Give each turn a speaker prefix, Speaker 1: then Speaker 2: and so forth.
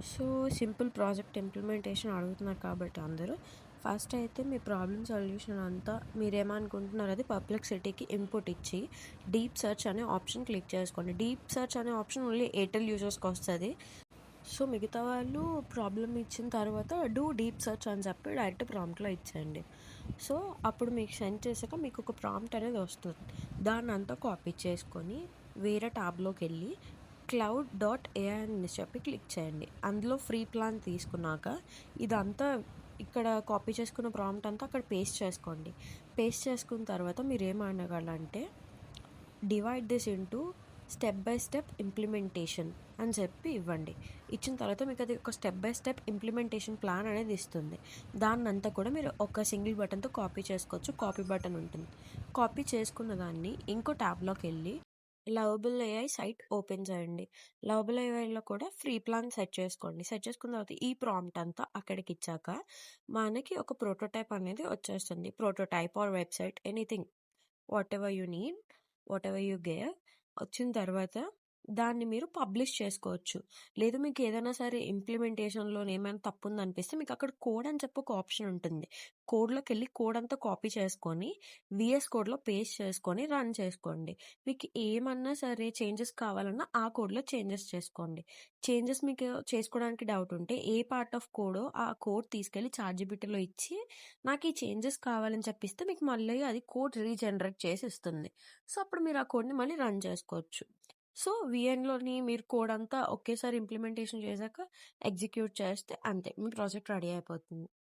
Speaker 1: So, simple project implementation అడుగుతున్నారు కాబట్టి అందరూ, ఫస్ట్ అయితే మీ ప్రాబ్లమ్ సొల్యూషన్ అంతా మీరేమనుకుంటున్నారో అది పర్ప్లెక్సిటీకి ఇన్పుట్ ఇచ్చి, డీప్ సెర్చ్ అనే ఆప్షన్ క్లిక్ చేసుకోండి. డీప్ సెర్చ్ అనే ఆప్షన్ ఓన్లీ ఎయిర్టెల్ యూజర్స్‌కి వస్తది. సో, మిగతా వాళ్ళు ప్రాబ్లమ్ ఇచ్చిన తర్వాత డూ డీప్ సెర్చ్ అని చెప్పి డైరెక్ట్ ప్రాంప్ట్‌లో ఇచ్చేయండి. సో, అప్పుడు మీకు సెండ్ చేశాక మీకు ఒక ప్రాంప్ట్ అనేది వస్తుంది. దాన్నంతా కాపీ చేసుకొని వేరే ట్యాబ్‌లోకెళ్ళి cloud.ai అని చెప్పి క్లిక్ చేయండి. అందులో ఫ్రీ ప్లాన్ తీసుకున్నాక ఇదంతా ఇక్కడ కాపీ చేసుకున్న ప్రాంప్ట్ అంతా అక్కడ పేస్ట్ చేసుకోండి. పేస్ట్ చేసుకున్న తర్వాత మీరేం అడగాలంటే divide this into step by step implementation అని చెప్పి ఇవ్వండి. ఇచ్చిన తర్వాత మీకు అది ఒక step by step implementation plan అనేది ఇస్తుంది. దాన్నంతా కూడా మీరు ఒక సింగిల్ బటన్‌తో కాపీ చేసుకోవచ్చు. కాపీ బటన్ ఉంటుంది. కాపీ చేసుకున్న దాన్ని ఇంకో ట్యాబ్‌లోకి వెళ్ళి లవబుల్ ఏఐ సైట్ ఓపెన్ చేయండి. లవబుల్ ఏఐలో కూడా ఫ్రీ ప్లాన్ సెట్ చేసుకోండి. సెట్ చేసుకున్న తర్వాత ఈ ప్రాంప్ట్ అంతా అక్కడికి ఇచ్చాక మనకి ఒక ప్రోటోటైప్ అనేది వచ్చేస్తుంది. Prototype or website anything whatever you need, whatever you gave వచ్చిన తర్వాత దాన్ని మీరు పబ్లిష్ చేసుకోవచ్చు. లేదు మీకు ఏదైనా సరే ఇంప్లిమెంటేషన్‌లో ఏమైనా తప్పుందనిపిస్తే మీకు అక్కడ కోడ్ అని చెప్పి ఒక ఆప్షన్ ఉంటుంది. కోడ్‌లోకెళ్ళి కోడ్ అంతా కాపీ చేసుకొని వీఎస్ కోడ్‌లో పేస్ట్ చేసుకొని రన్ చేసుకోండి. మీకు ఏమన్నా సరే చేంజెస్ కావాలన్నా ఆ కోడ్‌లో చేంజెస్ చేసుకోండి. చేంజెస్ మీకు చేసుకోవడానికి డౌట్ ఉంటే ఏ పార్ట్ ఆఫ్ కోడో ఆ కోడ్ తీసుకెళ్ళి చాట్‌జీపీటీలో ఇచ్చి నాకు ఈ చేంజెస్ కావాలని చెప్పిస్తే మీకు మళ్ళీ అది కోడ్ రీజనరేట్ చేసి ఇస్తుంది. సో, అప్పుడు మీరు ఆ కోడ్‌ని మళ్ళీ రన్ చేసుకోవచ్చు. సో, వీఎన్‌లోని మీరు కోడ్ అంతా ఒకేసారి ఇంప్లిమెంటేషన్ చేశాక ఎగ్జిక్యూట్ చేస్తే అంతే. మీ ప్రాజెక్ట్ రెడీ అయిపోతుంది.